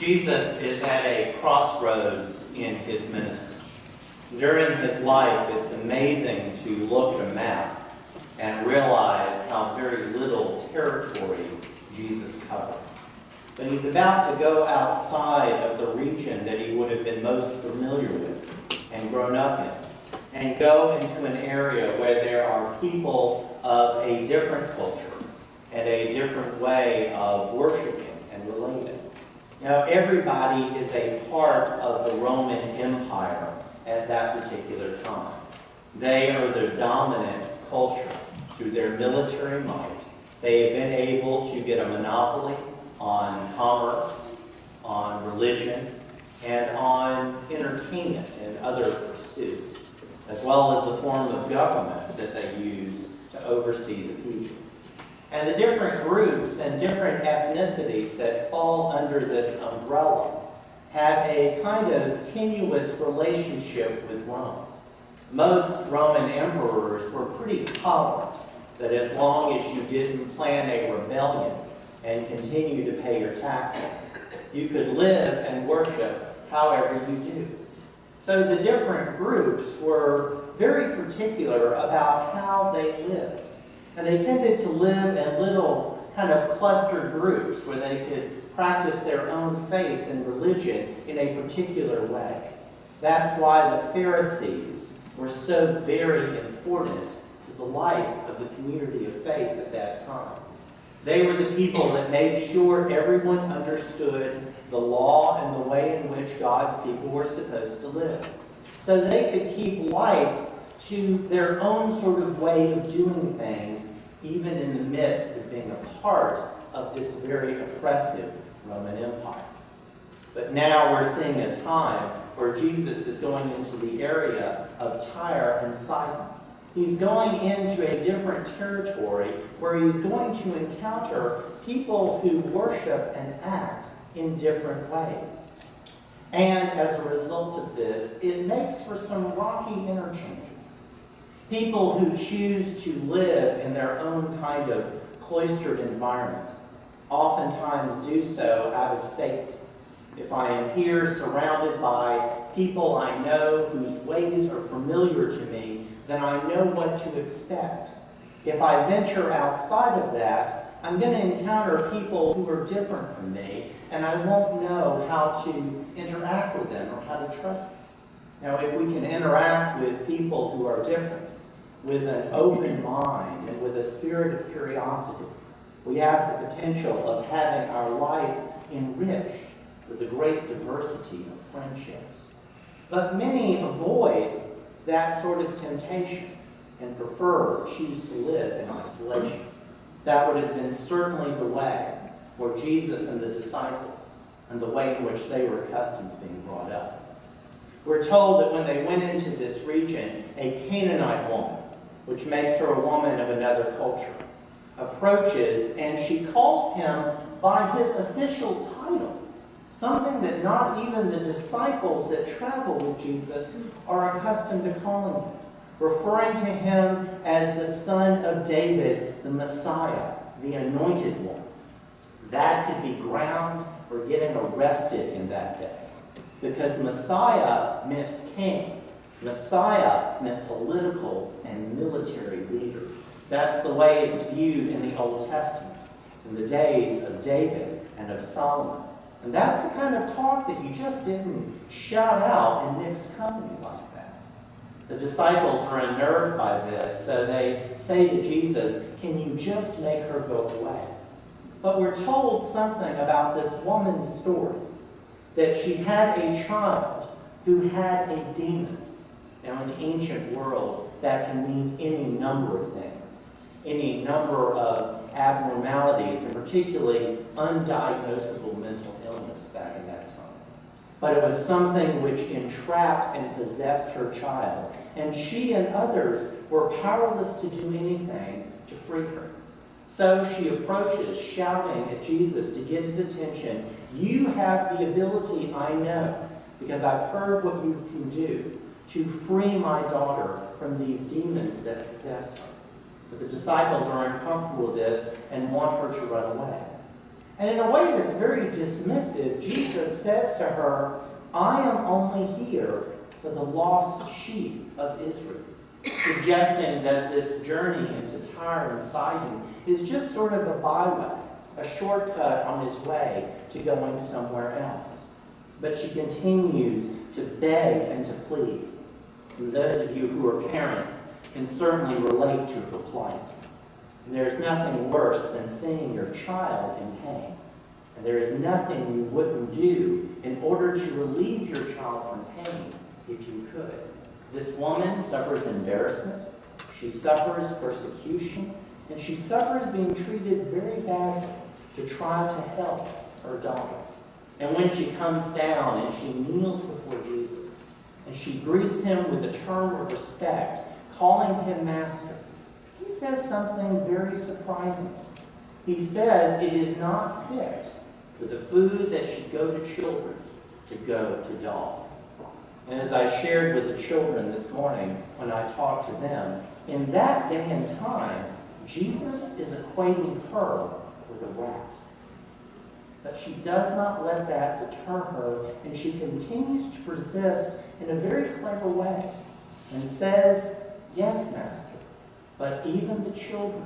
Jesus is at a crossroads in his ministry. During his life, it's amazing to look at a map and realize how very little territory Jesus covered. But he's about to go outside of the region that he would have been most familiar with and grown up in, and go into an area where there are people of a different culture and a different way of worshiping and relating. Now, everybody is a part of the Roman Empire at that particular time. They are the dominant culture through their military might. They have been able to get a monopoly on commerce, on religion, and on entertainment and other pursuits, as well as the form of government that they use to oversee the people. And the different groups and different ethnicities that fall under this umbrella have a kind of tenuous relationship with Rome. Most Roman emperors were pretty tolerant that as long as you didn't plan a rebellion and continue to pay your taxes, you could live and worship however you do. So the different groups were very particular about how they lived. And they tended to live in little kind of clustered groups where they could practice their own faith and religion in a particular way. That's why the Pharisees were so very important to the life of the community of faith at that time. They were the people that made sure everyone understood the law and the way in which God's people were supposed to live, so they could keep life to their own sort of way of doing things, even in the midst of being a part of this very oppressive Roman Empire. But now we're seeing a time where Jesus is going into the area of Tyre and Sidon. He's going into a different territory where he's going to encounter people who worship and act in different ways. And as a result of this, it makes for some rocky interchanges. People who choose to live in their own kind of cloistered environment oftentimes do so out of safety. If I am here surrounded by people I know whose ways are familiar to me, then I know what to expect. If I venture outside of that, I'm going to encounter people who are different from me, and I won't know how to interact with them or how to trust them. Now, if we can interact with people who are different, with an open mind and with a spirit of curiosity, we have the potential of having our life enriched with a great diversity of friendships. But many avoid that sort of temptation and choose to live in isolation. That would have been certainly the way for Jesus and the disciples and the way in which they were accustomed to being brought up. We're told that when they went into this region, a Canaanite woman, which makes her a woman of another culture, approaches and she calls him by his official title, something that not even the disciples that travel with Jesus are accustomed to calling him, referring to him as the Son of David, the Messiah, the Anointed One. That could be grounds for getting arrested in that day, because Messiah meant king. Messiah meant political and military leader. That's the way it's viewed in the Old Testament, in the days of David and of Solomon. And that's the kind of talk that you just didn't shout out in mixed company like that. The disciples are unnerved by this, so they say to Jesus, "Can you just make her go away?" But we're told something about this woman's story, that she had a child who had a demon. Now, in the ancient world, that can mean any number of things, any number of abnormalities, and particularly undiagnosable mental illness back in that time. But it was something which entrapped and possessed her child, and she and others were powerless to do anything to free her. So she approaches, shouting at Jesus to get his attention. "You have the ability, I know, because I've heard what you can do, to free my daughter from these demons that possess her." But the disciples are uncomfortable with this and want her to run away. And in a way that's very dismissive, Jesus says to her, I am only here for the lost sheep of Israel, suggesting that this journey into Tyre and Sidon is just sort of a byway, a shortcut on his way to going somewhere else. But she continues to beg and to plead. And those of you who are parents can certainly relate to her plight. And there is nothing worse than seeing your child in pain. And there is nothing you wouldn't do in order to relieve your child from pain if you could. This woman suffers embarrassment, she suffers persecution, and she suffers being treated very badly to try to help her daughter. And when she comes down and she kneels before Jesus, and she greets him with a term of respect, calling him Master, he says something very surprising. He says it is not fit for the food that should go to children to go to dogs. And as I shared with the children this morning when I talked to them, in that day and time, Jesus is equating her with a rat. But she does not let that deter her, and she continues to persist in a very clever way and says, yes, Master, but even the children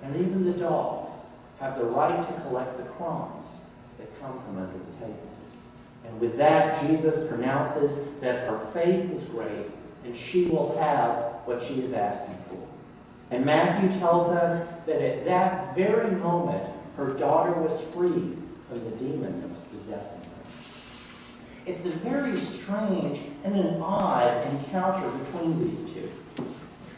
and even the dogs have the right to collect the crumbs that come from under the table. And with that, Jesus pronounces that her faith is great and she will have what she is asking for. And Matthew tells us that at that very moment, her daughter was freed from the demon that was possessing her. It's a very strange and an odd encounter between these two.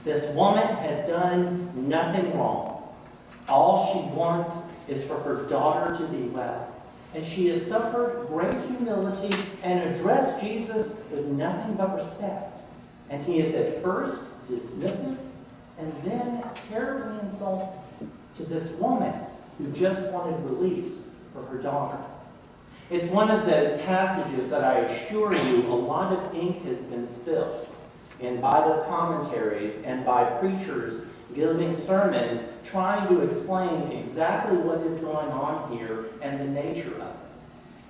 This woman has done nothing wrong. All she wants is for her daughter to be well. And she has suffered great humility and addressed Jesus with nothing but respect. And he is at first dismissive and then terribly insulting to this woman who just wanted release for her daughter. It's one of those passages that I assure you a lot of ink has been spilled in Bible commentaries and by preachers giving sermons trying to explain exactly what is going on here and the nature of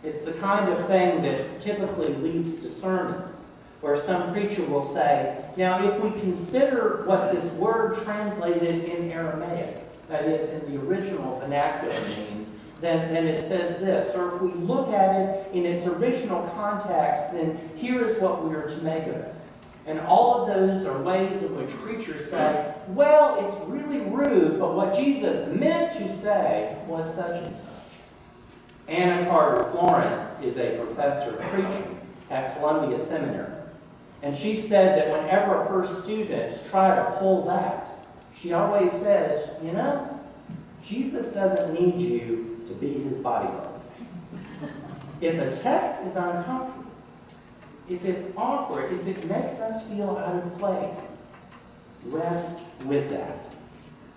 it. It's the kind of thing that typically leads to sermons where some preacher will say, now if we consider what this word translated in Aramaic, that is in the original vernacular means, then it says this. Or if we look at it in its original context, then here is what we are to make of it. And all of those are ways in which preachers say, well, it's really rude, but what Jesus meant to say was such and such. Anna Carter Florence is a professor of preaching at Columbia Seminary. And she said that whenever her students try to pull that, she always says, you know, Jesus doesn't need you to be his bodyguard. If a text is uncomfortable, if it's awkward, if it makes us feel out of place, rest with that.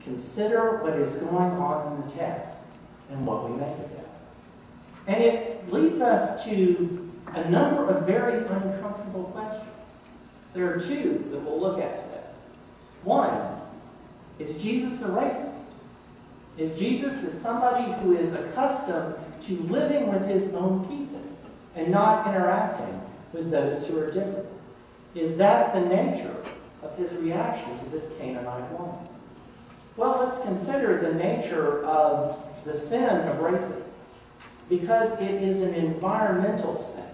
Consider what is going on in the text and what we make of that. And it leads us to a number of very uncomfortable questions. There are two that we'll look at today. One, is Jesus a racist? Is Jesus somebody who is accustomed to living with his own people and not interacting with those who are different? Is that the nature of his reaction to this Canaanite woman? Well, let's consider the nature of the sin of racism, because it is an environmental sin.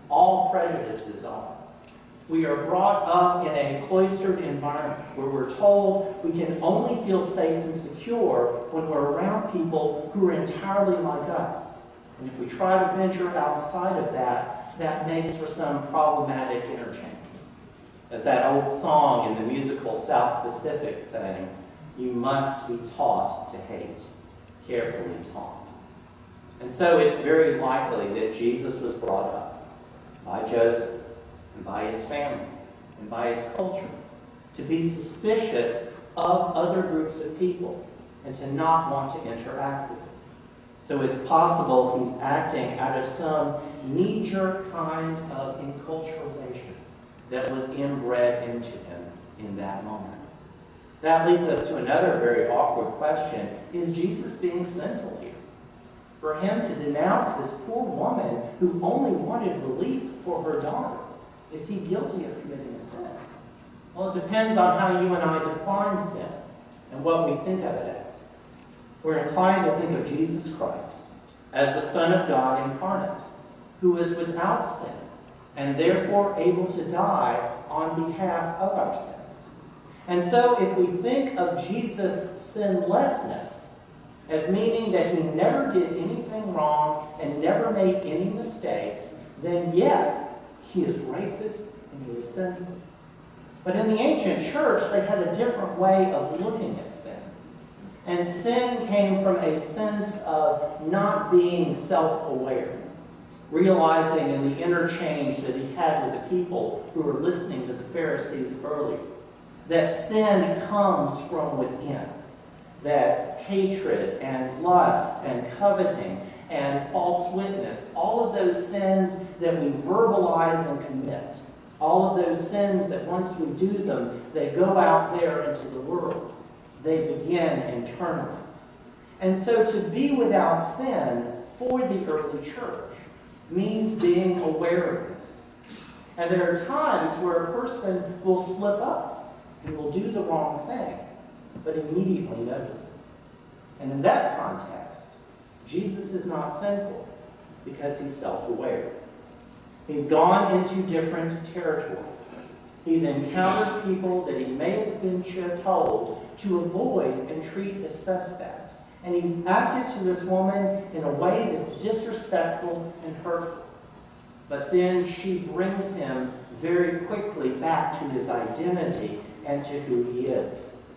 All prejudices are. We are brought up in a cloistered environment where we're told we can only feel safe and secure when we're around people who are entirely like us. And if we try to venture outside of that, that makes for some problematic interchanges. As that old song in the musical South Pacific sang, you must be taught to hate, carefully taught. And so it's very likely that Jesus was brought up by Joseph and by his family and by his culture to be suspicious of other groups of people and to not want to interact with them. So it's possible he's acting out of some knee-jerk kind of enculturization that was inbred into him in that moment. That leads us to another very awkward question. Is Jesus being sinful here? For him to denounce this poor woman who only wanted relief for her daughter, is he guilty of committing a sin? Well, it depends on how you and I define sin and what we think of it as. We're inclined to think of Jesus Christ as the Son of God incarnate, who is without sin and therefore able to die on behalf of our sins. And so if we think of Jesus' sinlessness as meaning that he never did anything wrong and never made any mistakes, then yes, he is racist and he is sinful. But in the ancient church, they had a different way of looking at sin. And sin came from a sense of not being self-aware, realizing in the interchange that he had with the people who were listening to the Pharisees earlier, that sin comes from within, that hatred and lust and coveting and false witness, all of those sins that we verbalize and commit, all of those sins that once we do them, they go out there into the world. They begin internally. And so to be without sin for the early church means being aware of this. And there are times where a person will slip up and will do the wrong thing, but immediately notice it. And in that context, Jesus is not sinful because he's self-aware. He's gone into different territory. He's encountered people that he may have been told to avoid and treat as suspect. And he's acted to this woman in a way that's disrespectful and hurtful. But then she brings him very quickly back to his identity and to who he is.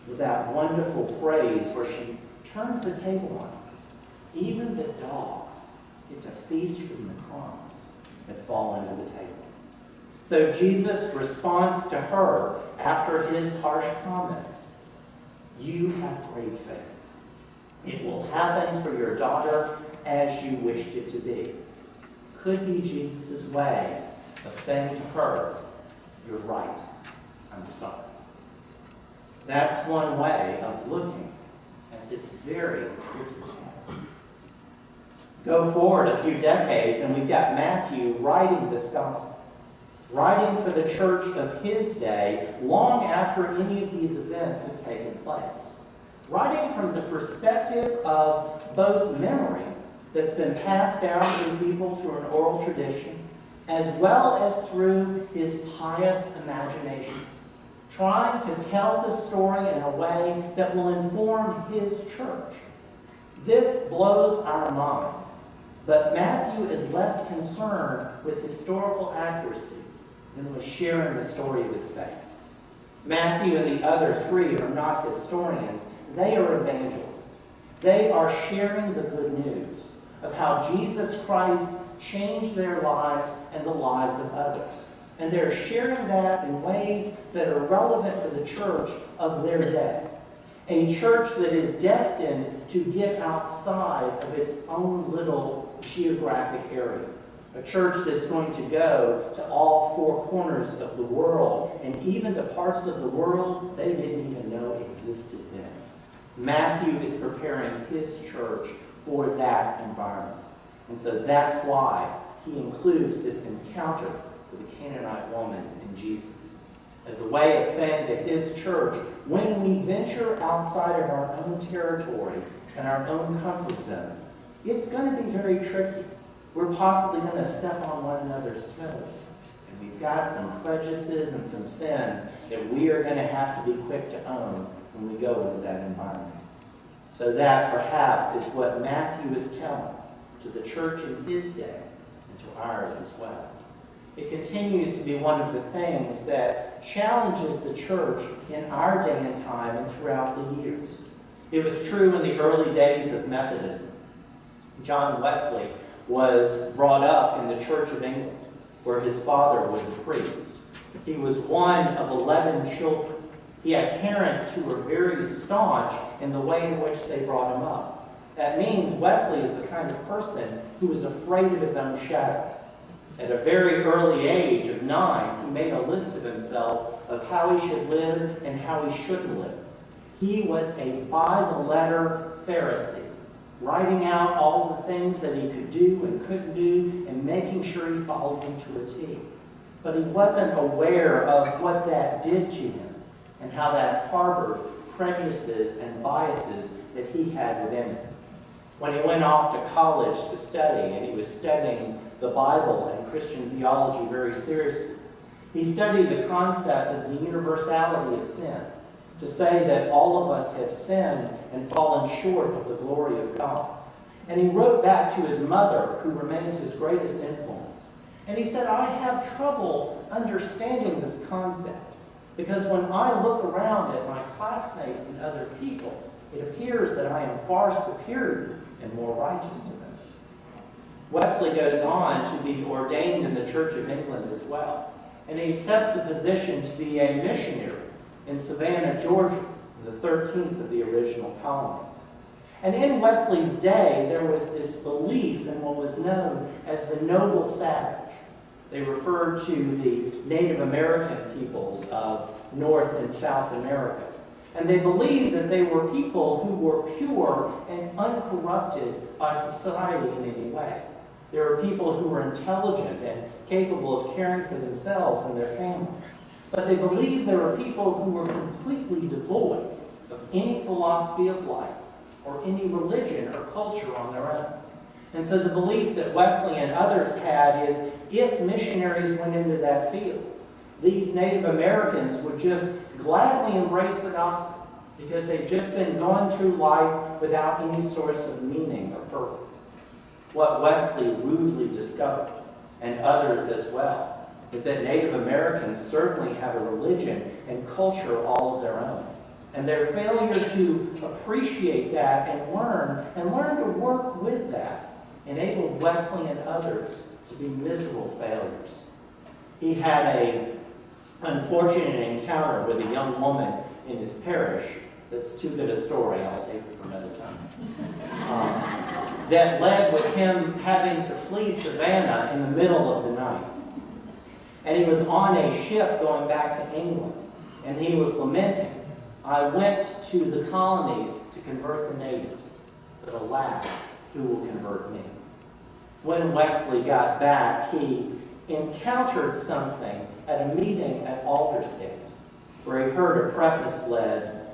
With that wonderful phrase where she turns the table on him. Even the dogs get to feast from the crumbs that fall under the table. So Jesus responds to her after his harsh comments. You have great faith. It will happen for your daughter as you wished it to be. Could be Jesus' way of saying to her, you're right, I'm sorry. That's one way of looking at this very tricky text. Go forward a few decades and we've got Matthew writing this gospel, writing for the church of his day long after any of these events have taken place. Writing from the perspective of both memory that's been passed down to people through an oral tradition, as well as through his pious imagination, trying to tell the story in a way that will inform his church. This blows our minds, but Matthew is less concerned with historical accuracy than with sharing the story of his faith. Matthew and the other three are not historians. They are evangelists. They are sharing the good news of how Jesus Christ changed their lives and the lives of others. And they're sharing that in ways that are relevant for the church of their day. A church that is destined to get outside of its own little geographic area. A church that's going to go to all four corners of the world, and even to parts of the world they didn't even know existed then. Matthew is preparing his church for that environment. And so that's why he includes this encounter with the Canaanite woman and Jesus, as a way of saying to his church, when we venture outside of our own territory and our own comfort zone, it's going to be very tricky. We're possibly going to step on one another's toes. And we've got some prejudices and some sins that we are going to have to be quick to own when we go into that environment. So that perhaps is what Matthew is telling to the church in his day and to ours as well. It continues to be one of the things that challenges the church in our day and time and throughout the years. It was true in the early days of Methodism. John Wesley was brought up in the Church of England, where his father was a priest. He was one of 11 children. He had parents who were very staunch in the way in which they brought him up. That means Wesley is the kind of person who was afraid of his own shadow. At a very early age of 9, he made a list of himself of how he should live and how he shouldn't live. He was a by-the-letter Pharisee. writing out all the things that he could do and couldn't do, and making sure he followed them to a T. But he wasn't aware of what that did to him and how that harbored prejudices and biases that he had within him. When he went off to college to study, and he was studying the Bible and Christian theology very seriously, he studied the concept of the universality of sin, to say that all of us have sinned and fallen short of the glory of God. And he wrote back to his mother, who remained his greatest influence. And he said, I have trouble understanding this concept, because when I look around at my classmates and other people, it appears that I am far superior and more righteous to them. Wesley goes on to be ordained in the Church of England as well, and he accepts a position to be a missionary in Savannah, Georgia, the 13th of the original colonies. And in Wesley's day, there was this belief in what was known as the noble savage. They referred to the Native American peoples of North and South America. And they believed that they were people who were pure and uncorrupted by society in any way. They were people who were intelligent and capable of caring for themselves and their families. But they believed there were people who were completely devoid of any philosophy of life or any religion or culture on their own. And so the belief that Wesley and others had is, if missionaries went into that field, these Native Americans would just gladly embrace the gospel because they'd just been going through life without any source of meaning or purpose. What Wesley rudely discovered, and others as well, is that Native Americans certainly have a religion and culture all of their own. And their failure to appreciate that and learn to work with that, enabled Wesley and others to be miserable failures. He had an unfortunate encounter with a young woman in his parish that's too good a story, I'll save it for another time, that led with him having to flee Savannah in the middle of the night. And he was on a ship going back to England, and he was lamenting, I went to the colonies to convert the natives, but alas, who will convert me? When Wesley got back, he encountered something at a meeting at Aldersgate, where he heard a preface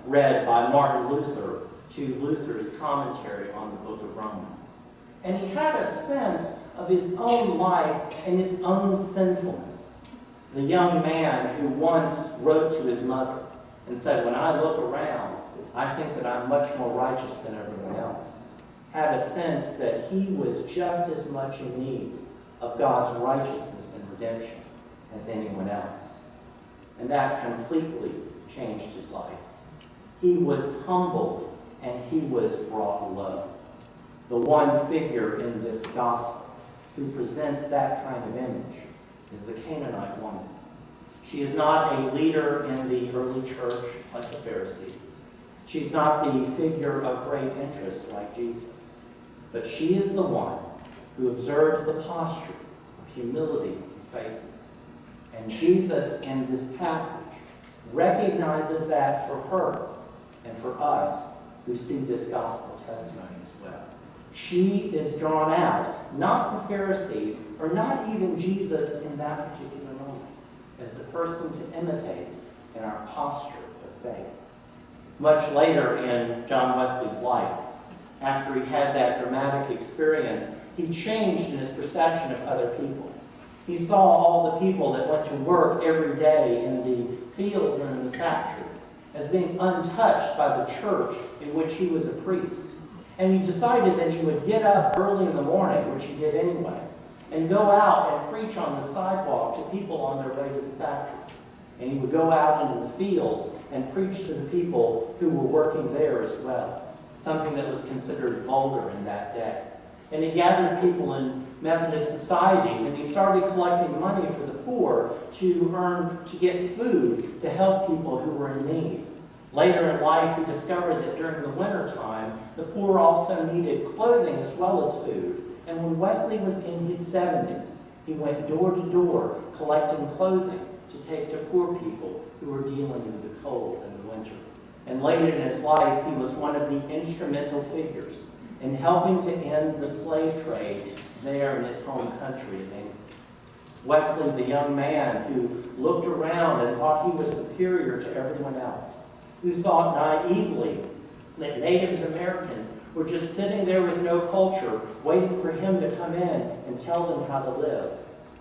read by Martin Luther to Luther's commentary on the book of Romans. And he had a sense of his own life and his own sinfulness. The young man who once wrote to his mother and said, when I look around, I think that I'm much more righteous than everyone else, had a sense that he was just as much in need of God's righteousness and redemption as anyone else. And that completely changed his life. He was humbled and he was brought low. The one figure in this gospel who presents that kind of image is the Canaanite woman. She is not a leader in the early church like the Pharisees. She's not the figure of great interest like Jesus. But she is the one who observes the posture of humility and faithfulness. And Jesus, in this passage, recognizes that for her and for us who see this gospel testimony as well. She is drawn out, not the Pharisees, or not even Jesus in that particular moment, as the person to imitate in our posture of faith. Much later in John Wesley's life, after he had that dramatic experience, he changed in his perception of other people. He saw all the people that went to work every day in the fields and in the factories as being untouched by the church in which he was a priest. And he decided that he would get up early in the morning, which he did anyway, and go out and preach on the sidewalk to people on their way to the factories. And he would go out into the fields and preach to the people who were working there as well, something that was considered vulgar in that day. And he gathered people in Methodist societies, and he started collecting money for the poor to get food to help people who were in need. Later in life, he discovered that during the winter time, the poor also needed clothing as well as food. And when Wesley was in his 70s, he went door to door collecting clothing to take to poor people who were dealing with the cold and the winter. And later in his life, he was one of the instrumental figures in helping to end the slave trade there in his home country of England. Wesley, the young man who looked around and thought he was superior to everyone else, who thought naively that Native Americans were just sitting there with no culture, waiting for him to come in and tell them how to live,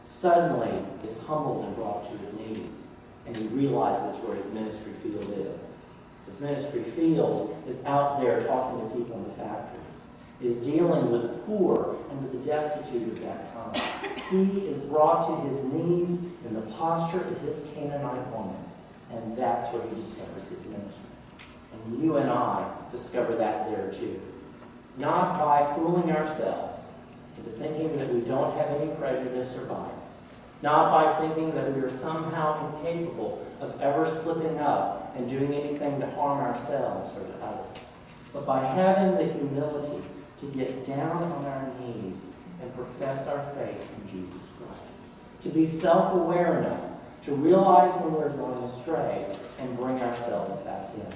suddenly is humbled and brought to his knees, and he realizes where his ministry field is. His ministry field is out there talking to people in the factories, is dealing with the poor and with the destitute of that time. He is brought to his knees in the posture of this Canaanite woman, and that's where he discovers his ministry. And you and I discover that there too. Not by fooling ourselves into thinking that we don't have any prejudice or bias. Not by thinking that we are somehow incapable of ever slipping up and doing anything to harm ourselves or to others. But by having the humility to get down on our knees and profess our faith in Jesus Christ. To be self-aware enough to realize when we're going astray and bring ourselves back in.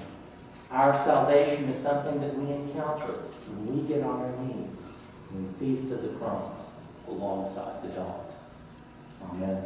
Our salvation is something that we encounter when we get on our knees and we feast of the crumbs alongside the dogs. Amen.